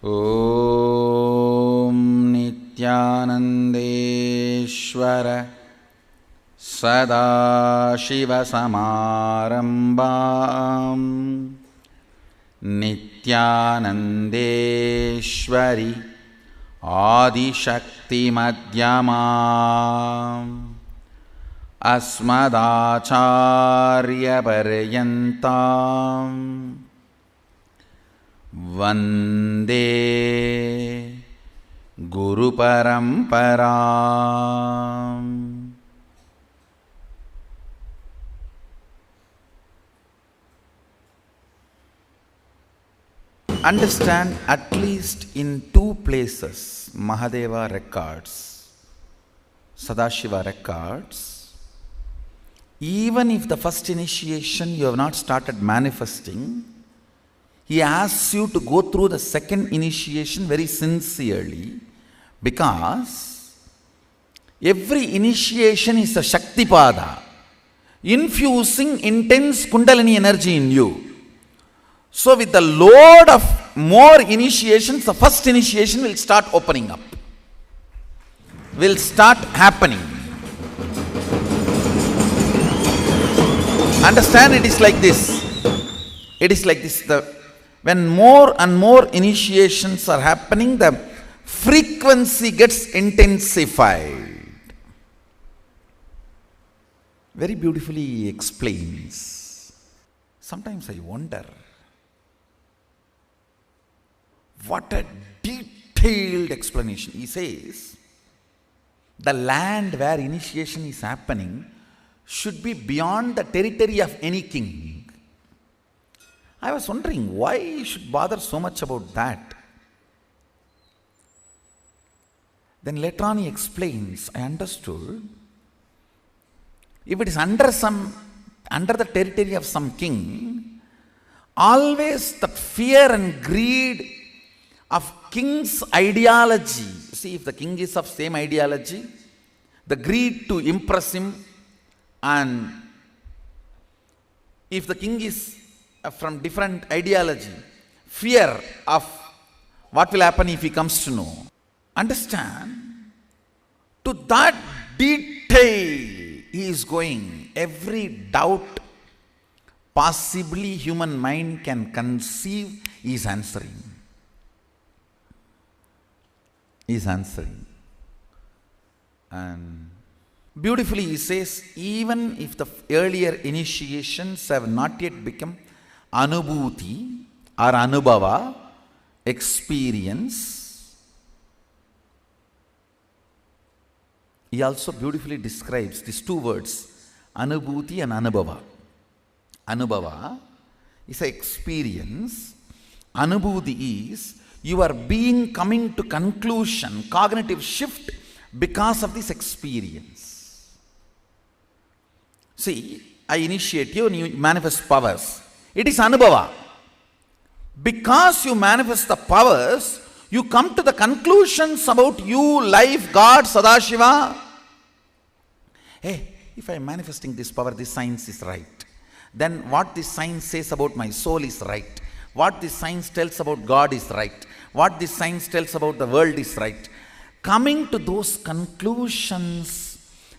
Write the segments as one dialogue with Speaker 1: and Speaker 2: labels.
Speaker 1: ॐ नित्यानन्देश्वर सदाशिवसमारम्भां नित्यानन्देश्वरि आदिशक्तिमध्यमाम् अस्मदाचार्यपर्यन्तां वन्दे गुरुपरम्पराम्। Understand at least in two places, Mahadeva records, Sadashiva records, even if the first initiation you have not started manifesting, he asks you to go through the second initiation very sincerely, because every initiation is a Shaktipada, infusing intense Kundalini energy in you. So with the load of more initiations, the first initiation will start opening up, will start happening. Understand, it is like this. It is like this. When more and more initiations are happening, the frequency gets intensified. Very beautifully he explains. Sometimes I wonder, what a detailed explanation. He says, the land where initiation is happening should be beyond the territory of any king. I was wondering why you should bother so much about that. Then later on he explains, I understood, if it is under the territory of some king, always the fear and greed of king's ideology. See, if the king is of same ideology, the greed to impress him, and if the king is from different ideology, fear of what will happen if he comes to know. Understand, to that detail he is going. Every doubt possibly human mind can conceive, he is answering. He is answering. And beautifully he says, even if the earlier initiations have not yet become Anubhuti or Anubhava, experience, he also beautifully describes these two words, Anubhuti and Anubhava. Anubhava is an experience. Anubhuti is your being coming to conclusion, cognitive shift because of this experience. See, I initiate you and you manifest powers. It is Anubhava. Because you manifest the powers, you come to the conclusions about you, life, God, Sadashiva. Hey, if I am manifesting this power, this science is right. Then what this science says about my soul is right. What this science tells about God is right. What this science tells about the world is right. Coming to those conclusions,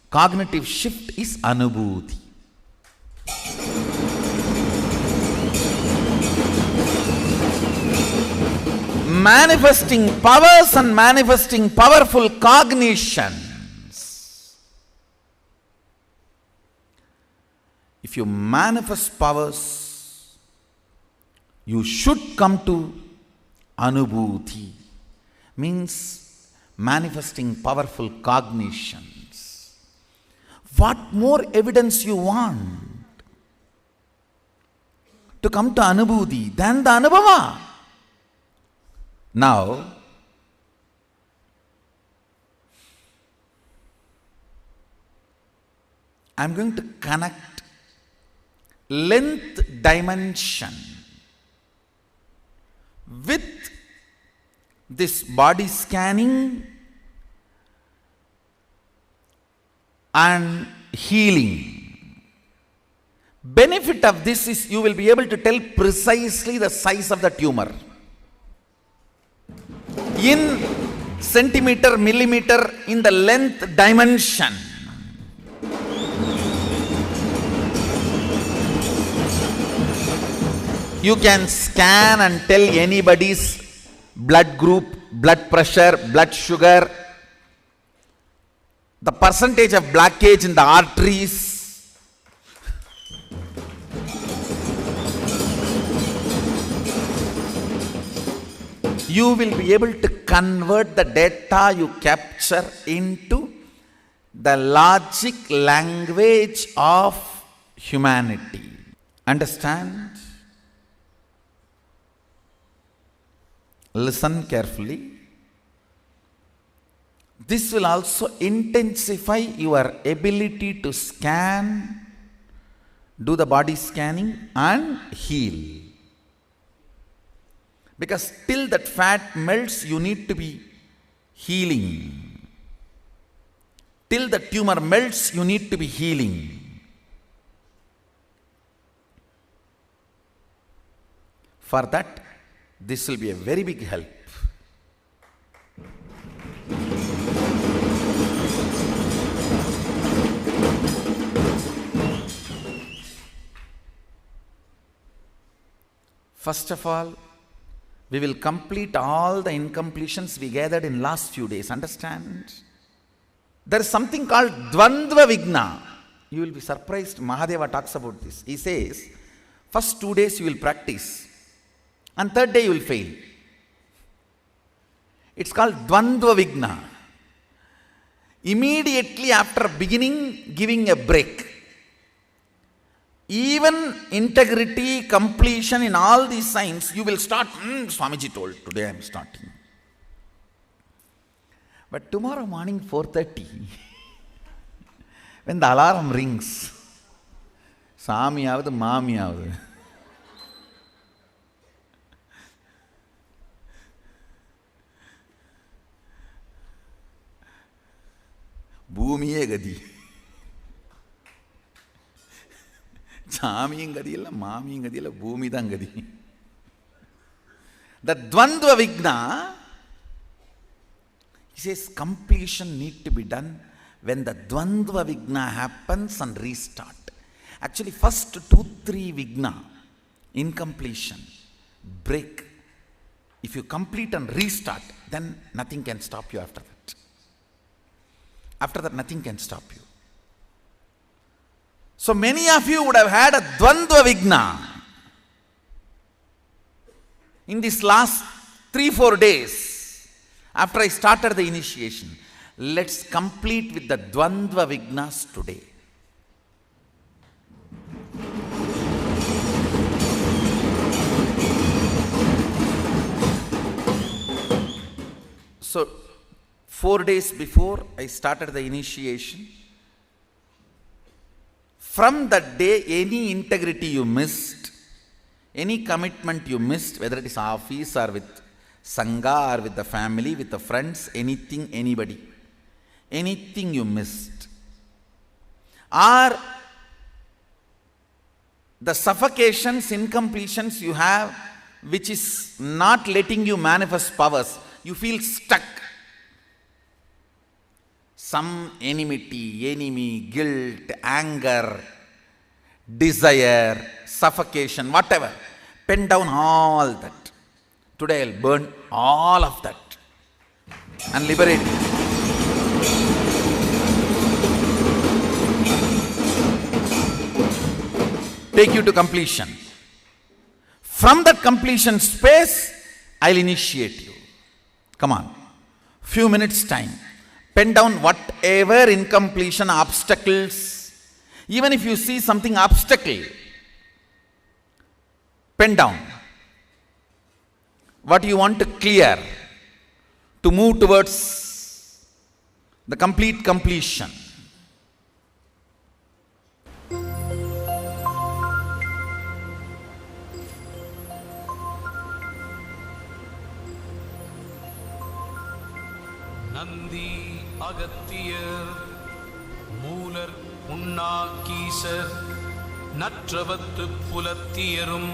Speaker 1: cognitive shift is Anubhuti. Manifesting powers and manifesting powerful cognitions. If you manifest powers, you should come to Anubhuti. Means manifesting powerful cognitions. What more evidence you want to come to Anubhuti than the Anubhava? Now, I am going to connect length dimension with this body scanning and healing. Benefit of this is you will be able to tell precisely the size of the tumor. in centimeter, millimeter, in the length dimension. You can scan and tell anybody's blood group, blood pressure, blood sugar, the percentage of blockage in the arteries. You will be able to convert the data you capture into the logic language of humanity. Understand? Listen carefully. This will also intensify your ability to scan, do the body scanning and heal. Because till that fat melts, you need to be healing. Till the tumor melts, you need to be healing. For that, this will be a very big help. First of all, we will complete all the incompletions we gathered in last few days. Understand? There is something called Dvandva Vigna. You will be surprised. Mahadeva talks about this. He says, first 2 days you will practice, and third day you will fail. It's called Dvandva Vigna. Immediately after beginning, giving a break. Even integrity, completion in all these signs, you will start, Swamiji told, today I am starting. But tomorrow morning 4:30, when the alarm rings, Samiyavadu, Mamiyavadu, Bhumiye Gadi. Chamiyin Gadi illa, Mamiyin Gadi illa, Bhumidan Gadi. The Dvandva Vigna, he says completion need to be done when the Dvandva Vigna happens and restart. Actually, first 2-3 Vigna, incompletion, break. If you complete and restart, then nothing can stop you after that. After that, nothing can stop you. So many of you would have had a Dvandva Vigna in these last 3-4 days after I started the initiation. Let's complete with the Dvandva Vignas today. So 4 days before I started the initiation, from that day, any integrity you missed, any commitment you missed, whether it is office or with Sangha or with the family, with the friends, anything, anybody, anything you missed, or the suffocations, incompletions you have, which is not letting you manifest powers, you feel stuck. Some enemy, guilt, anger, desire, suffocation, whatever. Pen down all that. Today I'll burn all of that and liberate it. Take you to completion. From that completion space, I'll initiate you. Come on. Few minutes time. Pen down whatever incompletion, obstacles. Even if you see something obstacle, pen down. What you want to clear, to move towards the complete completion.
Speaker 2: Nandi Agathiyar Moolar Unnakeesar நற்றவத்து புலத்தியரும்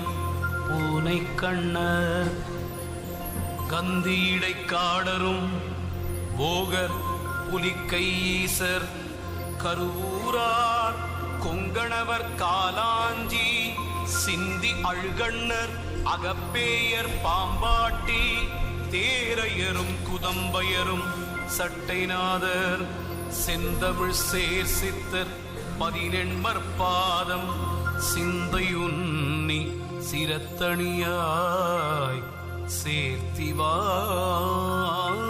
Speaker 2: Poonaikannar கந்தியிடை காடரும் Bogar புலிக்கை ஈசர் கருவூரார் கொங்கணவர் காலாஞ்சி சிந்தி அழ்கண்ணர் அகப்பேயர் பாம்பாட்டி தேரையரும் குதம்பையரும் சட்டைநாதர் செந்தமிழ் சேர் சித்தர் 18 பாதம் சிந்தையுன்னி சிரத்தணியாய் சேர்த்தி வாழ்வாம்.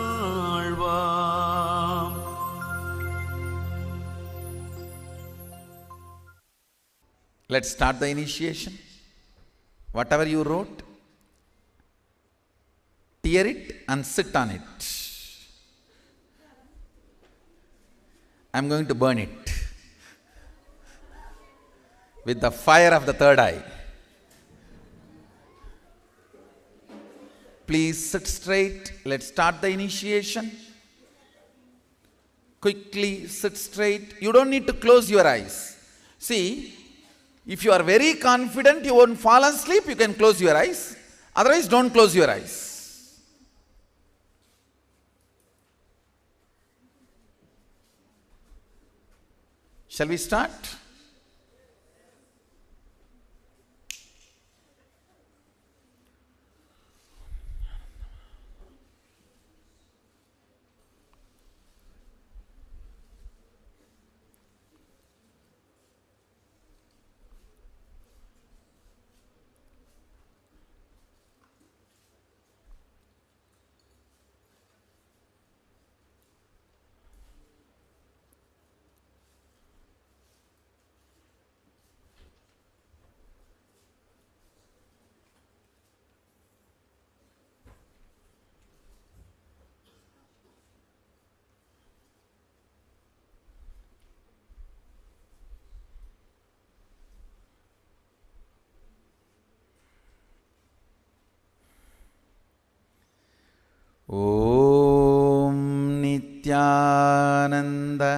Speaker 1: Let's start the initiation. Whatever you wrote, tear it and sit on it. I'm going to burn it with the fire of the third eye. Please sit straight. Let's start the initiation. Quickly sit straight. You don't need to close your eyes. See, if you are very confident you won't fall asleep, you can close your eyes. Otherwise, don't close your eyes. Shall we start? Om Nityananda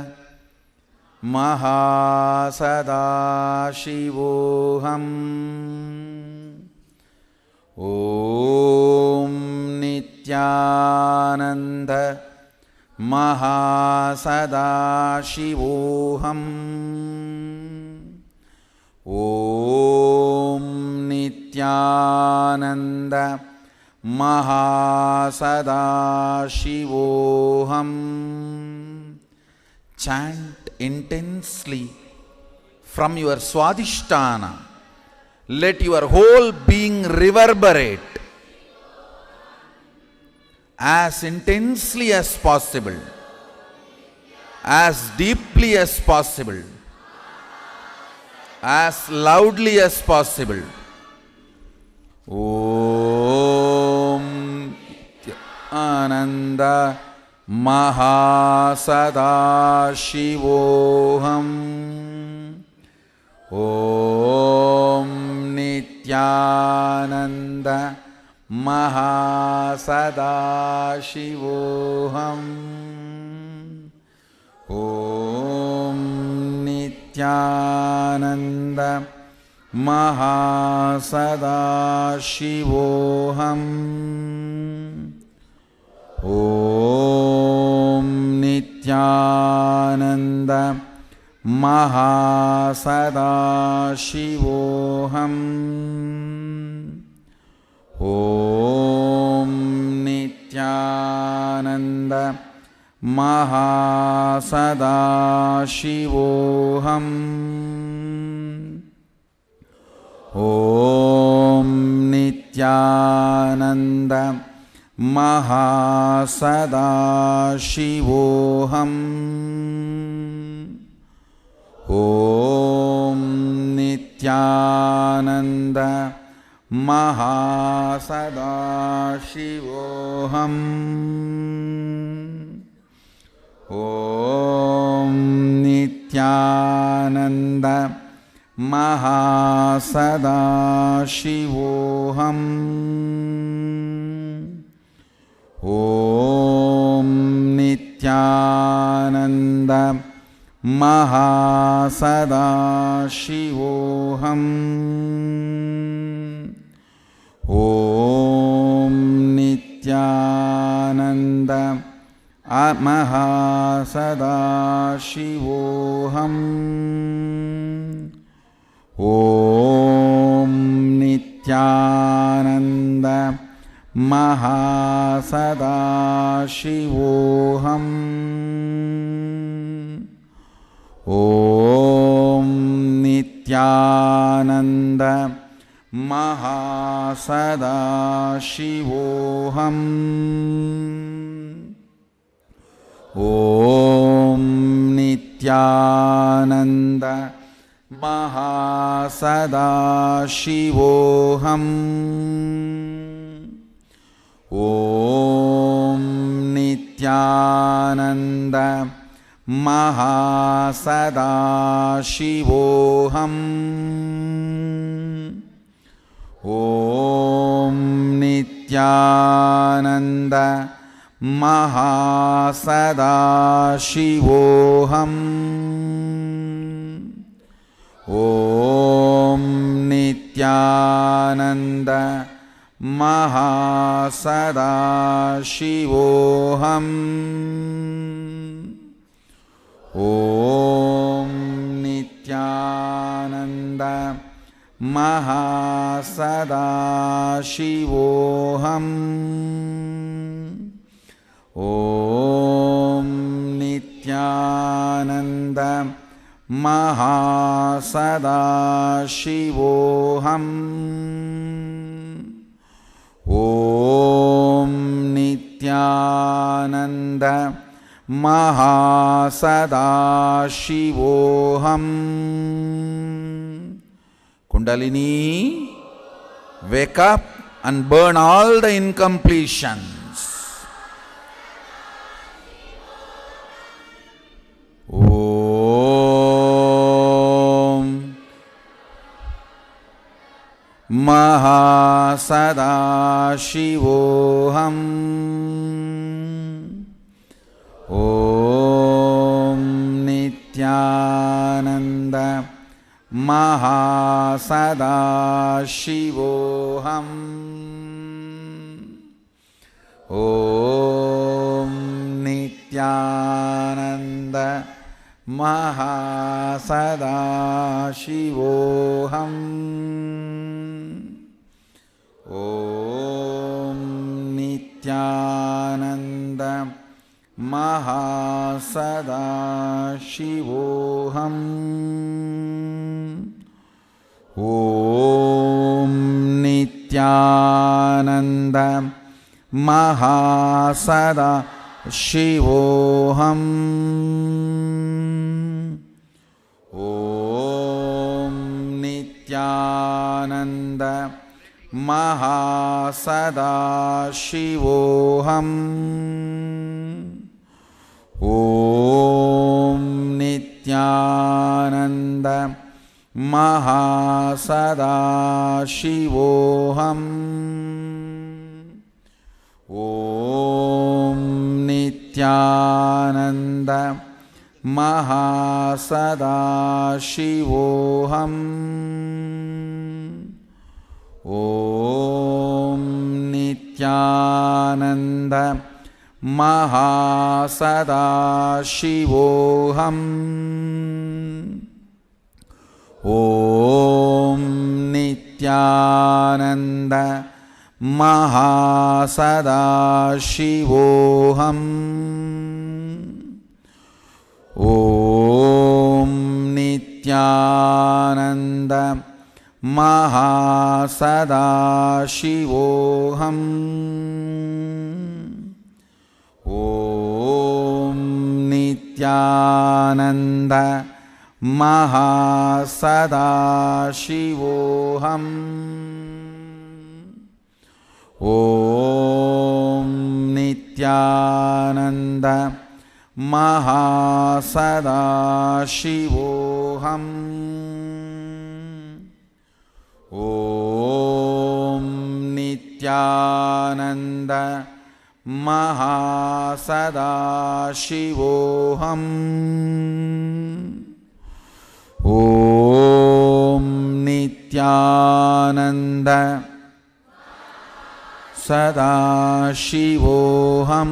Speaker 1: Mahasadashivoham. Om Nityananda Mahasadashivoham. Om Nityananda Mahasadashivoham. Chant intensely from your Swadhisthana. Let your whole being reverberate as intensely as possible, as deeply as possible, as loudly as possible. Om Ananda Mahasadashivoham. Om Nityananda Mahasadashivoham. Om Nityananda Mahasadashivoham. Om Nityananda Mahasadashivoham. Om Nityananda Mahasadashivoham. Om Nityananda Mahasadashivoham. Om Nityananda Mahasadashivoham. Om Nityananda Mahasadashivoham. Om Nityananda Mahasadashivoham. Om Nityananda महासदाशिवोऽहम् Om Nityanand महासदाशिवोऽहम् Om Nityanand महासदाशिवोऽहम् Om Nityanand महासदाशिवोऽहम् Om Nityanand महासदाशिवोऽहम् Om Nityanand महासदाशिवोऽहम् Om Nityanand महासदाशिवोऽहम् Om Nityanand महासदाशिवोऽहम् Om Nityanand महासदाशिवोऽहम् Om Nityanand महासदाशिवोऽहम् Kundalini, wake up and burn all the incompletions. Om Mahasadashivoham. Om Nityananda Mahasadashivoham. Om Nityananda Mahasadashivoham. Om Nityananda Mahasadashivoham. Om Nityananda Mahasadashivoham. Om Nityananda Mahasadashivoham. Om Nityananda Mahasadashivoham. Om Nityananda Mahasadashivoham. Om Nityananda Mahasadashivoham. Om Nityananda Mahasadashivoham. Om Nityananda Mahasadashivoham. Om Nityananda Mahasadashivoham. Om Nityananda Mahasadashivoham. Om Nityananda Mahasadashivoham. Om Nityananda Sadashivoham.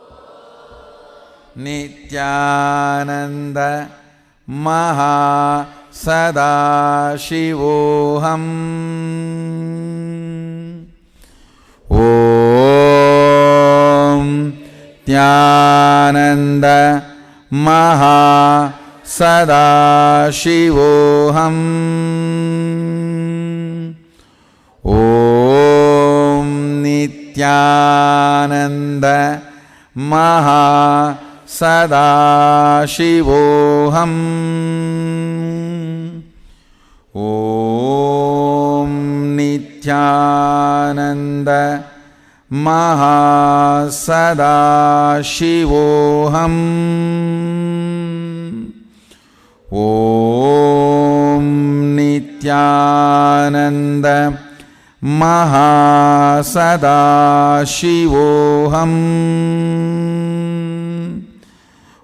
Speaker 1: Nityanand महा सदाशिवोऽहम्। ओम नित्यानंद महा सदाशिवोऽहम्। ओम नित्यानंद महा सदाशिवोऽहम्। ओम नित्यानंद महा सदाशिवोऽहम्। ओम नित्यानंद महा सदाशिवोऽहम्।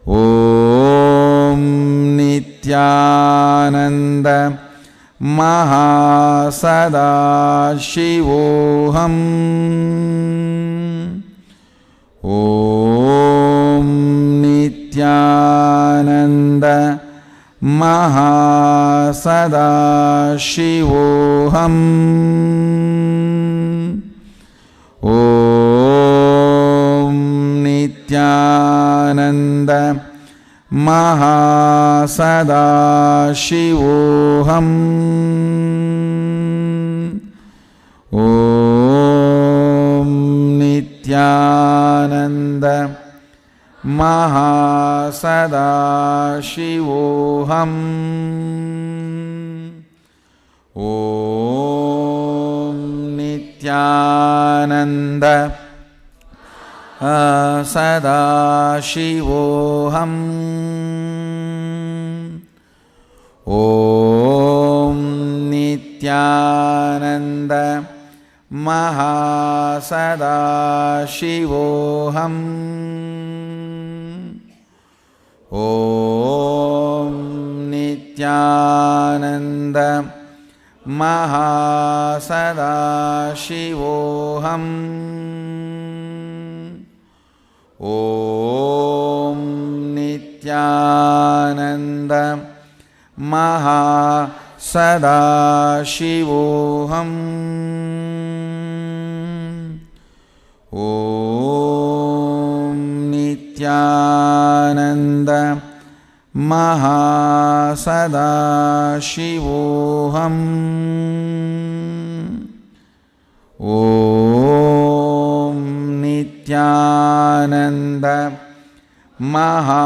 Speaker 1: ओम नित्यानंद महा सदाशिवोऽहम्। ओम नित्यानंद महा सदाशिवोऽहम्। ओम नित्यानंद महा सदाशिवोऽहम्। ओम नित्यानंद महा सदाशिवोऽहम्। ओम नित्यानंद सदाशिवोऽहम्। ओम नित्यानंद महा सदाशिवोऽहम्। ओम नित्यानंद महा सदाशिवोऽहम्। ओम नित्यानंद महा सदाशिवोऽहम्। ओम नित्यानंद महा सदाशिवोऽहम्। ओम नित्यानंद महा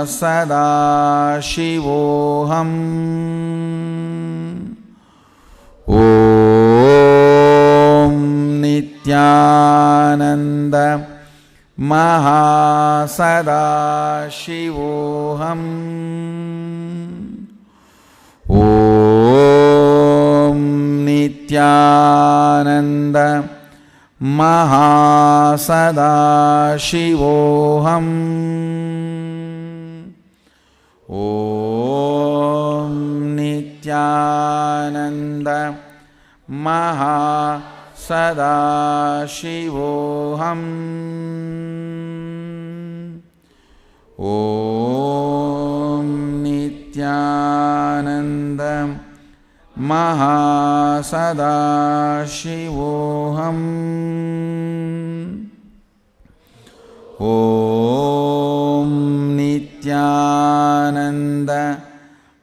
Speaker 1: सदाशिवोऽहम्। ओम नित्यानंद महा सदाशिवोऽहम्। ओम नित्यानंद महा सदाशिवोऽहम्। ओम नित्यानंद महा सदाशिवोऽहम्। ओम नित्यानंद महा सदाशिवोऽहम्। ओम नित्यानंद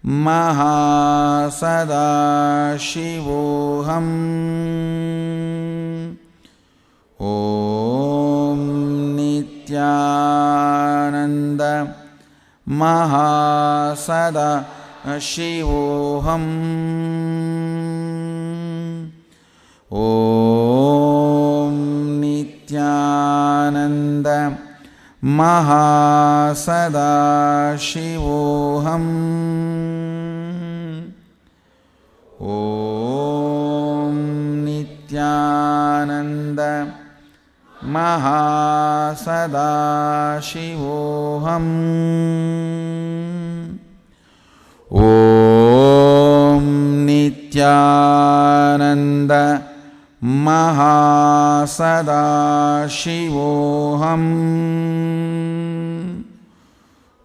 Speaker 1: महा सदाशिवोऽहम्। ओम नित्यानंद महा सदाशिवोऽहम्। ओम नित्यानंद महा सदाशिवोऽहम्। ओम नित्यानंद महा सदाशिवोऽहम्। ओम नित्यानंद महा सदाशिवोऽहम्।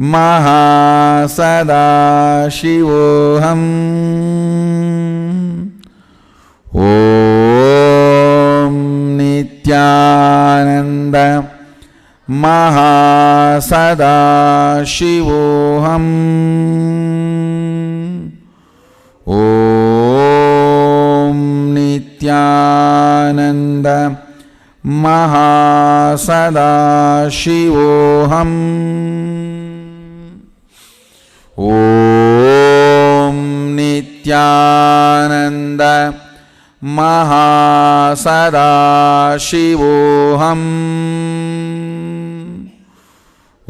Speaker 1: महासदाशिवोऽहम् ॐ नित्यानन्द महासदाशिवोऽहम् ॐ नित्यानन्द महासदाशिवोऽहम् ॐ नित्यानन्द महासदाशिवोऽहम्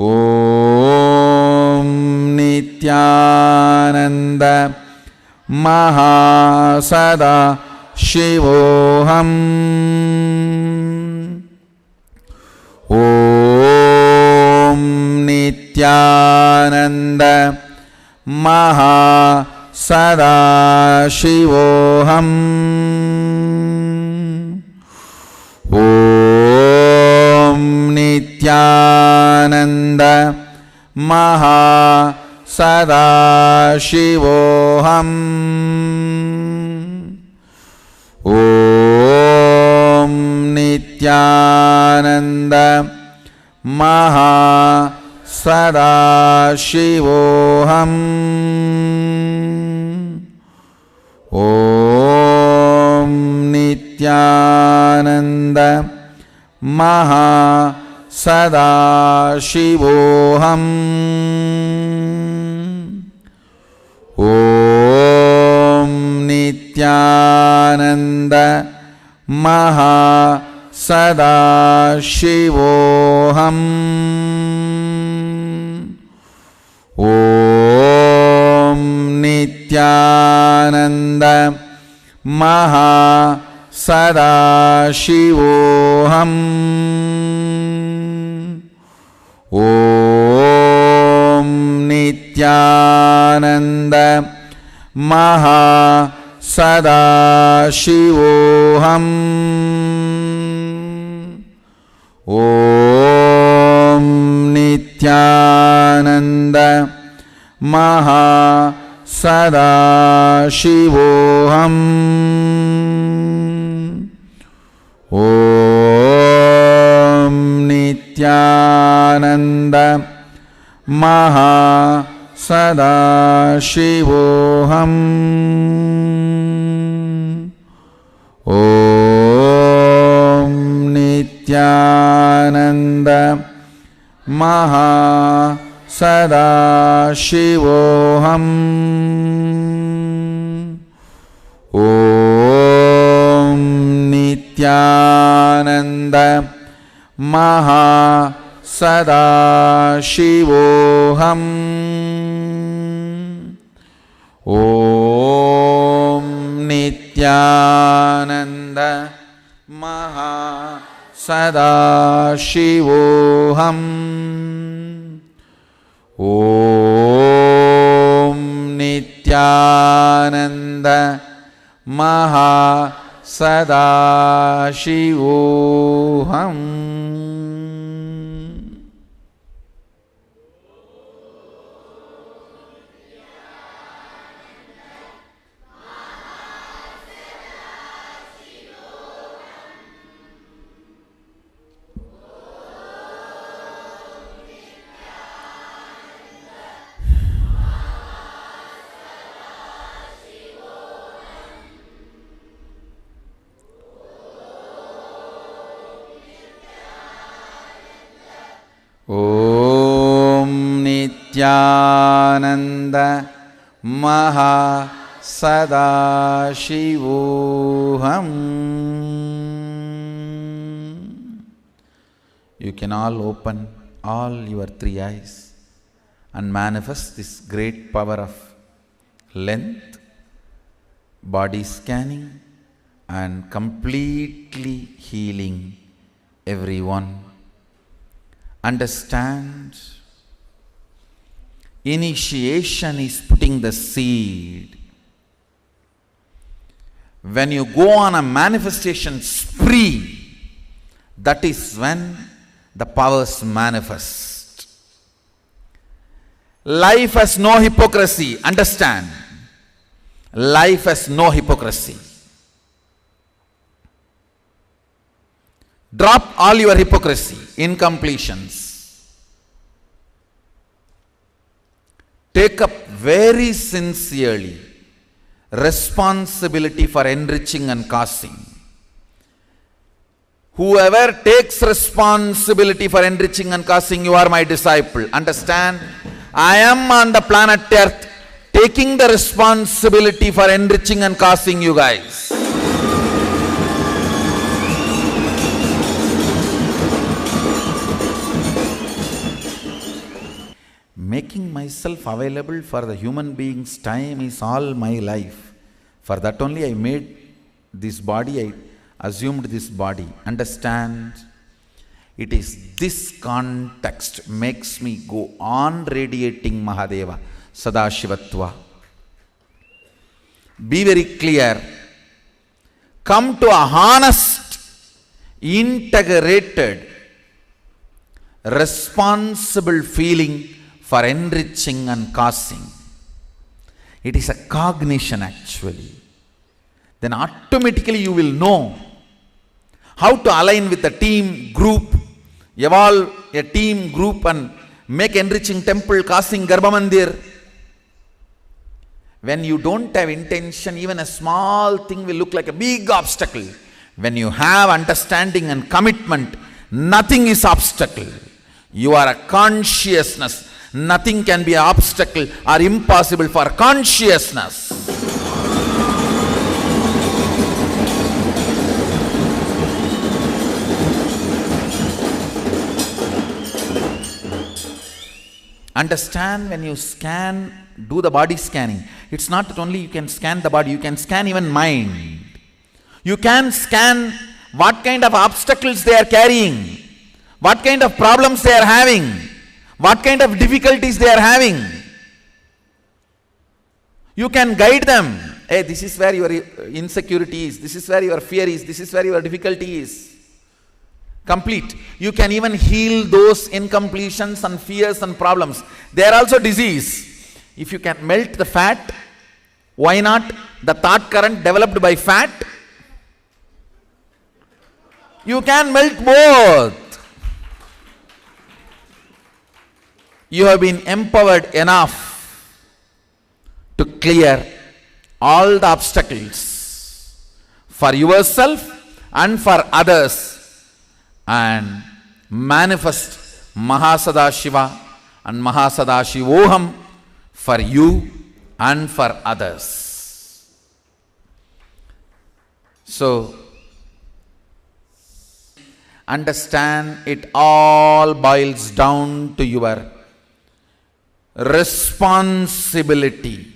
Speaker 1: ॐ नित्यानन्द महासदाशिवोऽहम् ॐ नित्यानन्द महासदाशिवोऽहम् ॐ नित्यानन्द महासदाशिवोऽहम् ॐ नित्यानन्द महासदाशिवोऽहम् ॐ नित्यानन्द महासदाशिवोऽहम् ॐ नित्यानन्द महासदाशिवोऽहम् ॐ नित्यानन्द महासदाशिवोऽहम् ॐ नित्यानन्द महासदाशिवोऽहम् ॐ नित्यानन्द महासदाशिवोऽहम् ॐ नित्यानन्द महासदाशिवोऽहम् ॐ नित्यानन्द महासदाशिवोऽहम् ॐ नित्यानन्द महासदाशिवोऽहम् ॐ नित्यानन्द महासदाशिवोऽहम् ॐ नित्यानन्द महासदाशिवोऽहम् ॐ Nityanand महासदाशिवोऽहम्. You can all open all your three eyes and manifest this great power of length, body scanning, and completely healing everyone. Understand, initiation is putting the seed. When you go on a manifestation spree, that is when the powers manifest. Life has no hypocrisy. Understand. Life has no hypocrisy. Drop all your hypocrisy, incompletions. Take up very sincerely responsibility for enriching and causing. Whoever takes responsibility for enriching and causing, you are my disciple. Understand? I am on the planet Earth taking the responsibility for enriching and causing you guys. Making myself available for the human being's time is all my life. For that only I made this body, I assumed this body. Understand? It is this context makes me go on radiating Mahadeva, Sadashivatva. Be very clear. Come to a honest, integrated, responsible feeling for enriching and causing. It is a cognition actually. Then automatically you will know how to align with a team, group, evolve a team, group and make enriching temple, causing Garbha Mandir. When you don't have intention, even a small thing will look like a big obstacle. When you have understanding and commitment, nothing is obstacle. You are a consciousness. Nothing can be an obstacle or impossible for consciousness. Understand, when you scan, do the body scanning. It's not that only you can scan the body, you can scan even mind. You can scan what kind of obstacles they are carrying, what kind of problems they are having, what kind of difficulties they are having. You can guide them. Hey, this is where your insecurity is, this is where your fear is, this is where your difficulty is. Complete. You can even heal those incompletions and fears and problems. They are also disease. If you can melt the fat, why not the thought current developed by fat? You can melt both. You have been empowered enough to clear all the obstacles for yourself and for others and manifest Mahasadashiva and Mahasadashivoham for you and for others. So, understand, it all boils down to your responsibility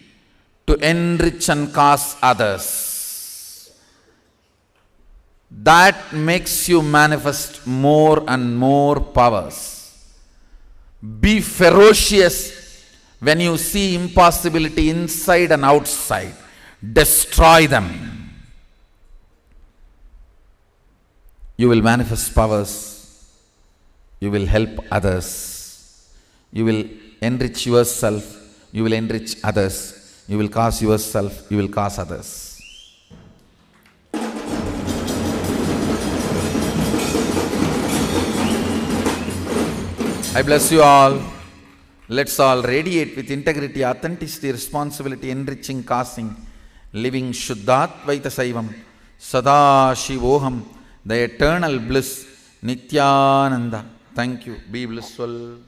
Speaker 1: to enrich and cause others. That makes you manifest more and more powers. Be ferocious when you see impossibility inside and outside. Destroy them. You will manifest powers. You will help others. You will enrich yourself. You will enrich others. You will cause yourself. You will cause others. I bless you all. Let's all radiate with integrity, authenticity, responsibility, enriching, causing, living Shuddhatvaita Saivam, Sadashivoham, the eternal bliss, Nityananda. Thank you. Be blissful.